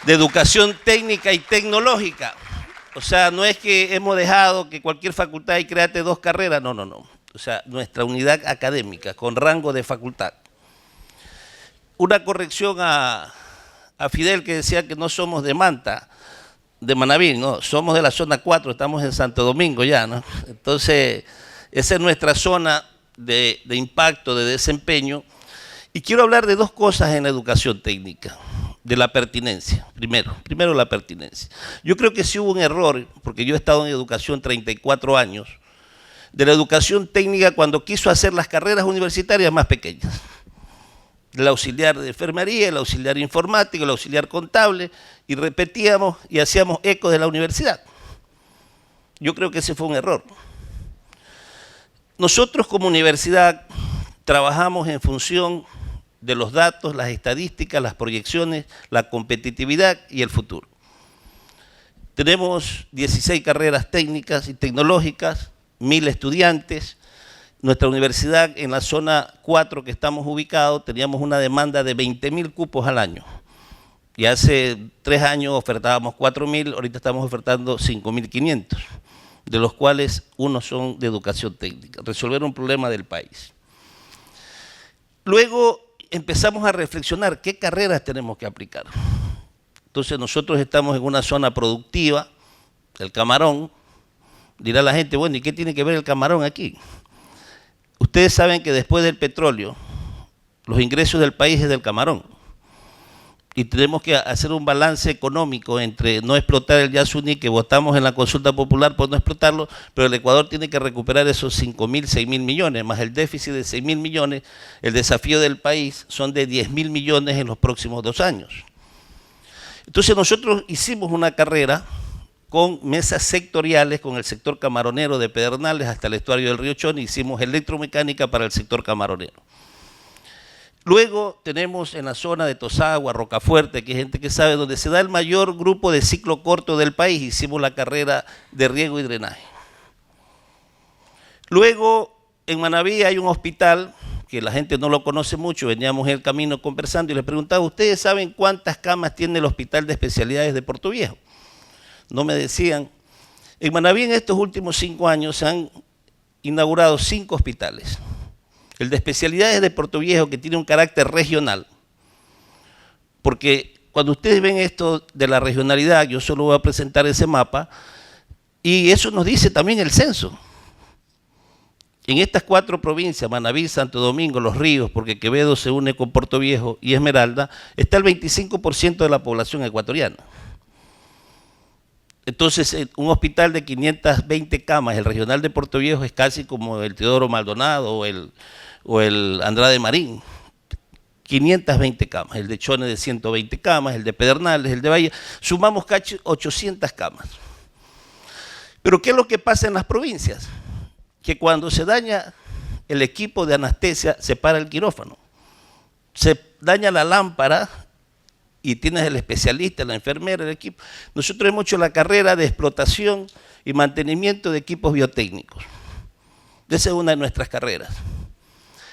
de educación técnica y tecnológica. O sea, no es que hemos dejado que cualquier facultad y créate 2 carreras, no. O sea, nuestra unidad académica con rango de facultad. Una corrección a Fidel, que decía que no somos de Manta, de Manaví, no, somos de la zona 4, estamos en Santo Domingo ya, ¿no? Entonces, esa es nuestra zona de impacto, de desempeño. Y quiero hablar de 2 cosas en la educación técnica, de la pertinencia. Primero la pertinencia. Yo creo que sí hubo un error, porque yo he estado en educación 34 años, de la educación técnica cuando quiso hacer las carreras universitarias más pequeñas. El auxiliar de enfermería, el auxiliar informático, el auxiliar contable, y repetíamos y hacíamos eco de la universidad. Yo creo que ese fue un error. Nosotros como universidad trabajamos en función de los datos, las estadísticas, las proyecciones, la competitividad y el futuro. Tenemos 16 carreras técnicas y tecnológicas, 1000 estudiantes. Nuestra universidad, en la zona 4 que estamos ubicados, teníamos una demanda de 20.000 cupos al año. Y hace 3 años ofertábamos 4.000, ahorita estamos ofertando 5.500, de los cuales unos son de educación técnica, resolver un problema del país. Luego empezamos a reflexionar qué carreras tenemos que aplicar. Entonces nosotros estamos en una zona productiva, el camarón. Dirá la gente, bueno, ¿y qué tiene que ver el camarón aquí? Ustedes saben que después del petróleo, los ingresos del país es del camarón. Y tenemos que hacer un balance económico entre no explotar el Yasuní, que votamos en la consulta popular por no explotarlo, pero el Ecuador tiene que recuperar esos 5.000, 6.000 millones, más el déficit de 6.000 millones. El desafío del país son de 10.000 millones en los próximos 2 años. Entonces nosotros hicimos una carrera con mesas sectoriales, con el sector camaronero de Pedernales hasta el estuario del río Chone, hicimos electromecánica para el sector camaronero. Luego tenemos en la zona de Tosagua, Rocafuerte, que hay gente que sabe, donde se da el mayor grupo de ciclo corto del país, hicimos la carrera de riego y drenaje. Luego en Manabí hay un hospital que la gente no lo conoce mucho, veníamos en el camino conversando y les preguntaba, ¿ustedes saben cuántas camas tiene el Hospital de Especialidades de Puerto Viejo? No me decían. En Manabí en estos últimos 5 años se han inaugurado 5 hospitales. El de especialidades de Puerto Viejo, que tiene un carácter regional, porque cuando ustedes ven esto de la regionalidad, yo solo voy a presentar ese mapa, y eso nos dice también el censo. En estas 4 provincias, Manabí, Santo Domingo, Los Ríos, porque Quevedo se une con Puerto Viejo y Esmeralda, está el 25% de la población ecuatoriana. Entonces, un hospital de 520 camas, el regional de Puerto Viejo, es casi como el Teodoro Maldonado o el Andrade Marín. 520 camas, el de Chone de 120 camas, el de Pedernales, el de Valle, sumamos casi 800 camas. Pero ¿qué es lo que pasa en las provincias? Que cuando se daña el equipo de anestesia, se para el quirófano. Se daña la lámpara y tienes el especialista, la enfermera, el equipo. Nosotros hemos hecho la carrera de explotación y mantenimiento de equipos biotécnicos. Esa es una de nuestras carreras.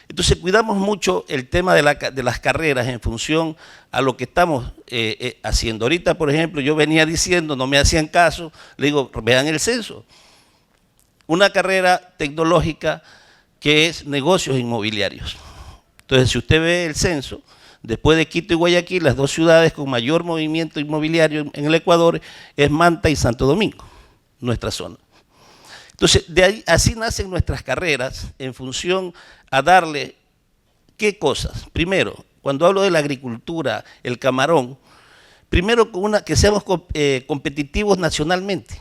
Entonces cuidamos mucho el tema de las carreras en función a lo que estamos haciendo. Ahorita, por ejemplo, yo venía diciendo, no me hacían caso, le digo, vean el censo. Una carrera tecnológica que es negocios inmobiliarios. Entonces, si usted ve el censo, después de Quito y Guayaquil, las 2 ciudades con mayor movimiento inmobiliario en el Ecuador es Manta y Santo Domingo, nuestra zona. Entonces, de ahí, así nacen nuestras carreras en función a darle, ¿qué cosas? Primero, cuando hablo de la agricultura, el camarón, primero que seamos competitivos nacionalmente,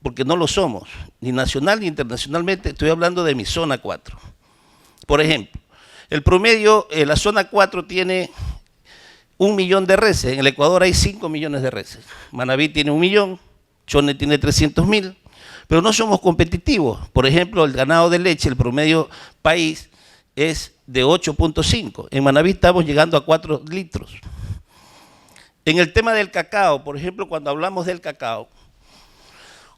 porque no lo somos, ni nacional ni internacionalmente, estoy hablando de mi zona 4. Por ejemplo, el promedio, la zona 4 tiene 1 millón de reses, en el Ecuador hay 5 millones de reses, Manabí tiene 1 millón, Chone tiene 300.000, pero no somos competitivos. Por ejemplo, el ganado de leche, el promedio país es de 8.5, en Manabí estamos llegando a 4 litros. En el tema del cacao, por ejemplo, cuando hablamos del cacao,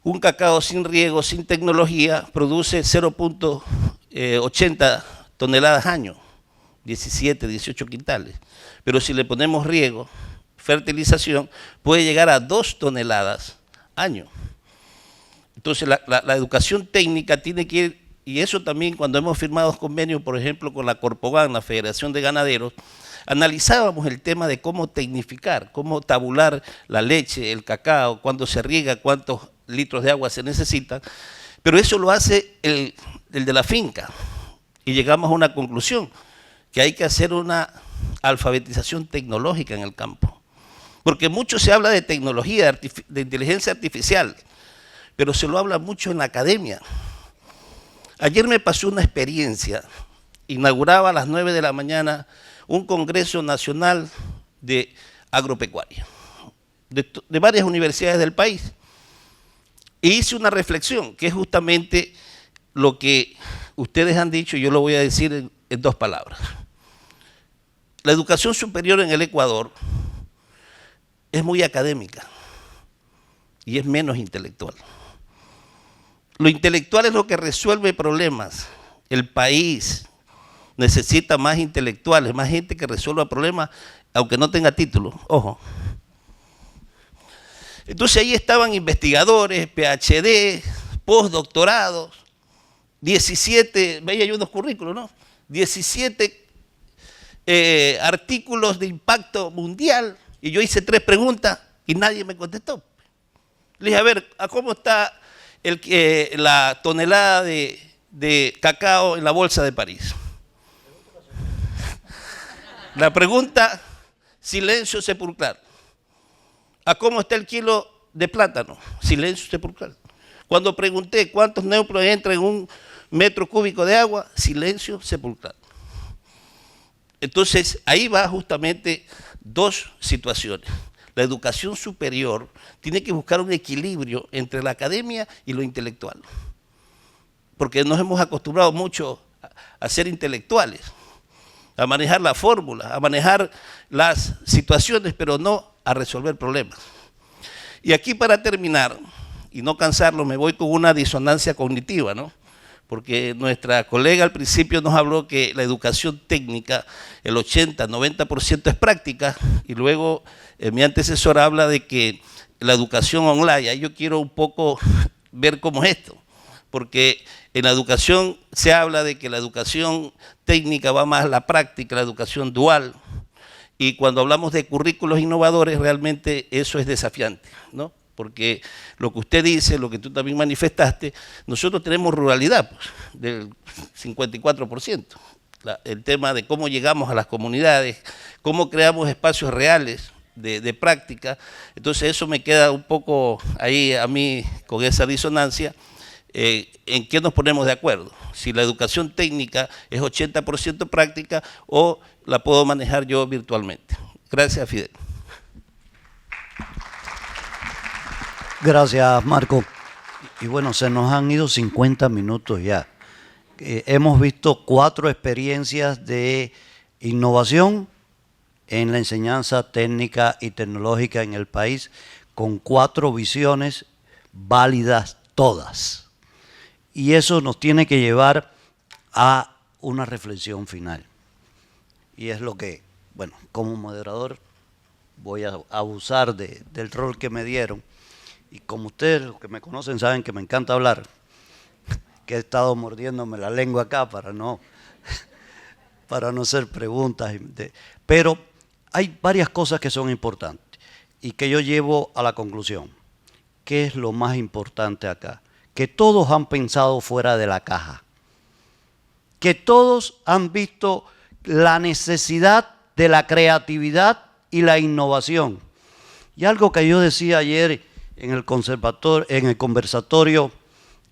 un cacao sin riego, sin tecnología, produce 0.80 toneladas año, 17, 18 quintales. Pero si le ponemos riego, fertilización, puede llegar a 2 toneladas año. Entonces la educación técnica tiene que ir, y eso también cuando hemos firmado convenios, por ejemplo, con la Corpogan, la Federación de Ganaderos, analizábamos el tema de cómo tecnificar, cómo tabular la leche, el cacao, cuándo se riega, cuántos litros de agua se necesitan, pero eso lo hace el de la finca. Y llegamos a una conclusión, que hay que hacer una alfabetización tecnológica en el campo. Porque mucho se habla de tecnología, de inteligencia artificial, pero se lo habla mucho en la academia. Ayer me pasó una experiencia, inauguraba a las 9 de la mañana un Congreso Nacional de Agropecuaria, de varias universidades del país. E hice una reflexión, que es justamente lo que ustedes han dicho, y yo lo voy a decir en 2 palabras. La educación superior en el Ecuador es muy académica y es menos intelectual. Lo intelectual es lo que resuelve problemas. El país necesita más intelectuales, más gente que resuelva problemas, aunque no tenga título, ojo. Entonces ahí estaban investigadores, PhD, postdoctorados, 17, veía yo unos currículos, ¿no? 17 artículos de impacto mundial, y yo hice 3 preguntas y nadie me contestó. Le dije, a ver, ¿a cómo está la tonelada de cacao en la bolsa de París? La pregunta, silencio sepulcral. ¿A cómo está el kilo de plátano? Silencio sepulcral. Cuando pregunté cuántos neutros entran en 1 metro cúbico de agua, silencio sepulcral. Entonces, ahí va justamente 2 situaciones. La educación superior tiene que buscar un equilibrio entre la academia y lo intelectual. Porque nos hemos acostumbrado mucho a ser intelectuales, a manejar la fórmula, a manejar las situaciones, pero no a resolver problemas. Y aquí, para terminar, y no cansarlo, me voy con una disonancia cognitiva, ¿no? Porque nuestra colega al principio nos habló que la educación técnica, el 80-90% es práctica, y luego mi antecesor habla de que la educación online, ahí yo quiero un poco ver cómo es esto, porque en la educación se habla de que la educación técnica va más a la práctica, la educación dual, y cuando hablamos de currículos innovadores, realmente eso es desafiante, ¿no? Porque lo que usted dice, lo que tú también manifestaste, nosotros tenemos ruralidad, pues, del 54%. El tema de cómo llegamos a las comunidades, cómo creamos espacios reales de práctica. Entonces eso me queda un poco ahí a mí con esa disonancia. ¿En qué nos ponemos de acuerdo? Si la educación técnica es 80% práctica o la puedo manejar yo virtualmente. Gracias, Fidel. Gracias, Marco. Y bueno, se nos han ido 50 minutos ya. Hemos visto 4 experiencias de innovación en la enseñanza técnica y tecnológica en el país, con 4 visiones válidas todas. Y eso nos tiene que llevar a una reflexión final. Y es lo que, bueno, como moderador voy a abusar del rol que me dieron. Y como ustedes, los que me conocen, saben que me encanta hablar, que he estado mordiéndome la lengua acá para no hacer preguntas. Pero hay varias cosas que son importantes y que yo llevo a la conclusión. ¿Qué es lo más importante acá? Que todos han pensado fuera de la caja, que todos han visto la necesidad de la creatividad y la innovación. Y algo que yo decía ayer en el conversatorio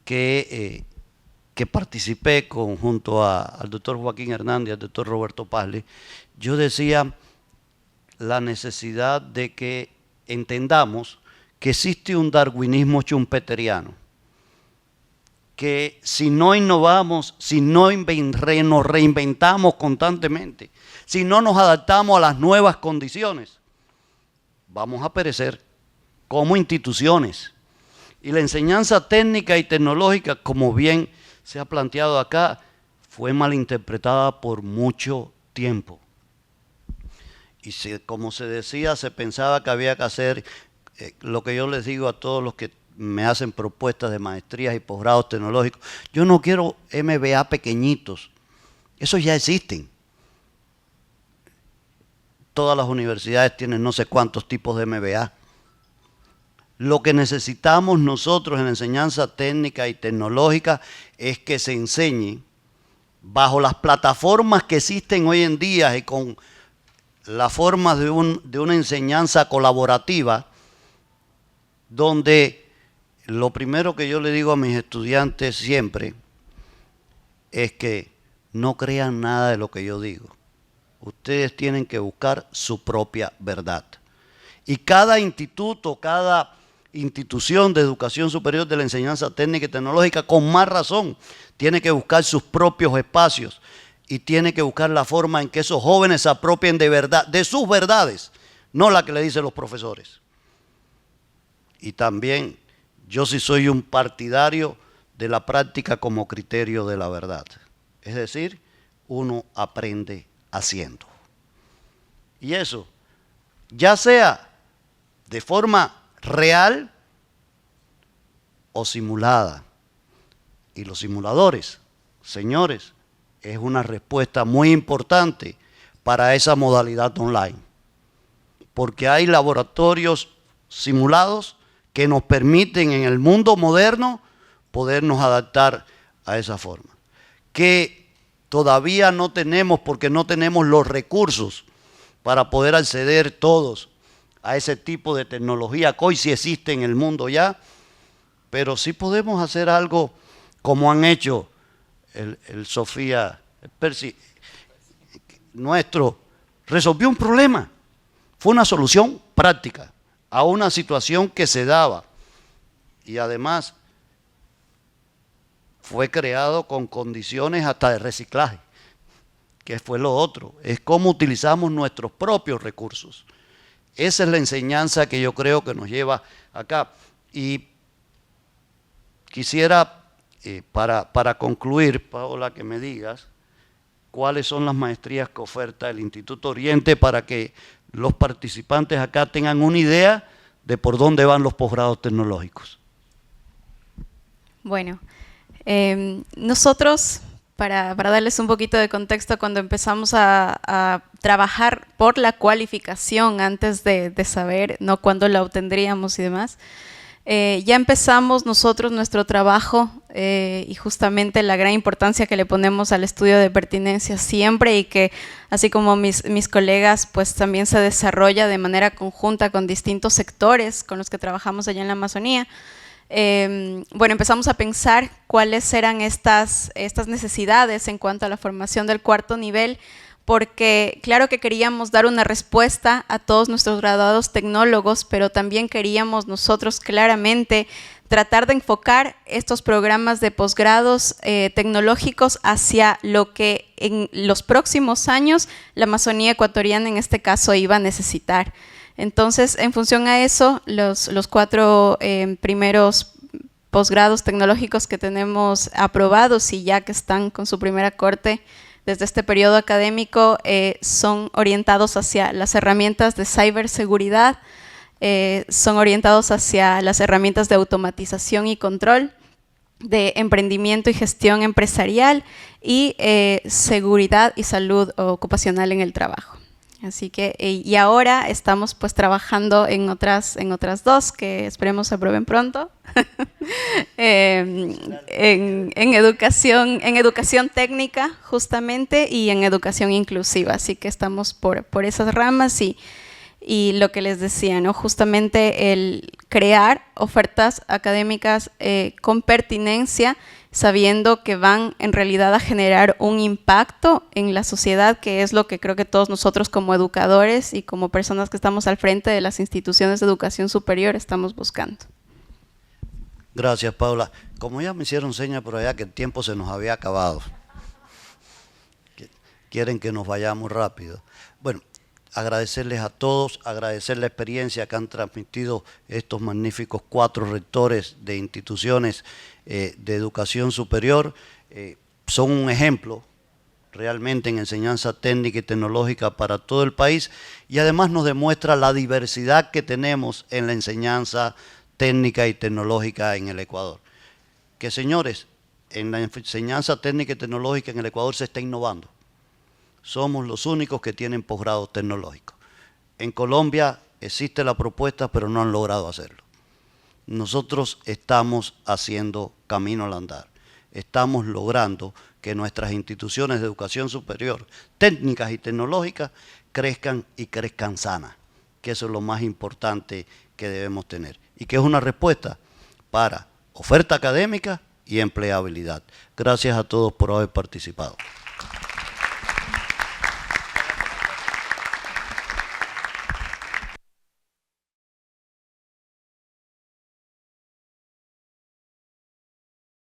que participé junto al doctor Joaquín Hernández y al doctor Roberto Pazle, yo decía la necesidad de que entendamos que existe un darwinismo schumpeteriano, que si no innovamos, si no nos reinventamos constantemente, si no nos adaptamos a las nuevas condiciones, vamos a perecer como instituciones. Y la enseñanza técnica y tecnológica, como bien se ha planteado acá, fue malinterpretada por mucho tiempo. Y como se decía, se pensaba que había que hacer lo que yo les digo a todos los que me hacen propuestas de maestrías y posgrados tecnológicos. Yo no quiero MBA pequeñitos, esos ya existen. Todas las universidades tienen no sé cuántos tipos de MBA. Lo que necesitamos nosotros en la enseñanza técnica y tecnológica es que se enseñe bajo las plataformas que existen hoy en día y con la forma de una enseñanza colaborativa, donde lo primero que yo le digo a mis estudiantes siempre es que no crean nada de lo que yo digo. Ustedes tienen que buscar su propia verdad. Y cada instituto, cada institución de educación superior de la enseñanza técnica y tecnológica, con más razón, tiene que buscar sus propios espacios y tiene que buscar la forma en que esos jóvenes se apropien de verdad, de sus verdades, no la que le dicen los profesores. Y también yo sí soy un partidario de la práctica como criterio de la verdad. Es decir, uno aprende haciendo. Y eso, ya sea de forma real o simulada. Y los simuladores, señores, es una respuesta muy importante para esa modalidad online. Porque hay laboratorios simulados que nos permiten en el mundo moderno podernos adaptar a esa forma. Que todavía no tenemos, porque no tenemos los recursos para poder acceder todos a ese tipo de tecnología que hoy sí existe en el mundo ya, pero sí podemos hacer algo como han hecho el Sofía, el Percy, nuestro, resolvió un problema. Fue una solución práctica a una situación que se daba y además fue creado con condiciones hasta de reciclaje, que fue lo otro, es cómo utilizamos nuestros propios recursos. Esa es la enseñanza que yo creo que nos lleva acá. Y quisiera, para concluir, Paola, que me digas cuáles son las maestrías que oferta el Instituto Oriente para que los participantes acá tengan una idea de por dónde van los posgrados tecnológicos. Bueno, nosotros, para darles un poquito de contexto, cuando empezamos a trabajar por la cualificación antes de saber, no cuándo la obtendríamos y demás, ya empezamos nosotros nuestro trabajo y justamente la gran importancia que le ponemos al estudio de pertinencia siempre, y que así como mis colegas pues también se desarrolla de manera conjunta con distintos sectores con los que trabajamos allá en la Amazonía. Bueno, empezamos a pensar cuáles eran estas necesidades en cuanto a la formación del cuarto nivel, porque claro que queríamos dar una respuesta a todos nuestros graduados tecnólogos, pero también queríamos nosotros claramente tratar de enfocar estos programas de posgrados tecnológicos hacia lo que en los próximos años la Amazonía ecuatoriana en este caso iba a necesitar. Entonces, en función a eso, los 4 primeros posgrados tecnológicos que tenemos aprobados y ya que están con su primera corte desde este periodo académico son orientados hacia las herramientas de ciberseguridad, son orientados hacia las herramientas de automatización y control, de emprendimiento y gestión empresarial y seguridad y salud ocupacional en el trabajo. Así que, y ahora estamos pues trabajando en otras 2 que esperemos se aprueben pronto, en educación técnica justamente y en educación inclusiva. Así que estamos por esas ramas y lo que les decía, ¿no? Justamente el crear ofertas académicas con pertinencia, sabiendo que van en realidad a generar un impacto en la sociedad, que es lo que creo que todos nosotros como educadores y como personas que estamos al frente de las instituciones de educación superior estamos buscando. Gracias, Paula. Como ya me hicieron señas por allá que el tiempo se nos había acabado, quieren que nos vayamos rápido. Bueno, agradecerles a todos, agradecer la experiencia que han transmitido estos magníficos 4 rectores de instituciones de educación superior. Son un ejemplo realmente en enseñanza técnica y tecnológica para todo el país, y además nos demuestra la diversidad que tenemos en la enseñanza técnica y tecnológica en el Ecuador. Que, señores, en la enseñanza técnica y tecnológica en el Ecuador se está innovando. Somos los únicos que tienen posgrados tecnológicos. En Colombia existe la propuesta, pero no han logrado hacerlo. Nosotros estamos haciendo camino al andar. Estamos logrando que nuestras instituciones de educación superior, técnicas y tecnológicas, crezcan y crezcan sanas, que eso es lo más importante que debemos tener. Y que es una respuesta para oferta académica y empleabilidad. Gracias a todos por haber participado.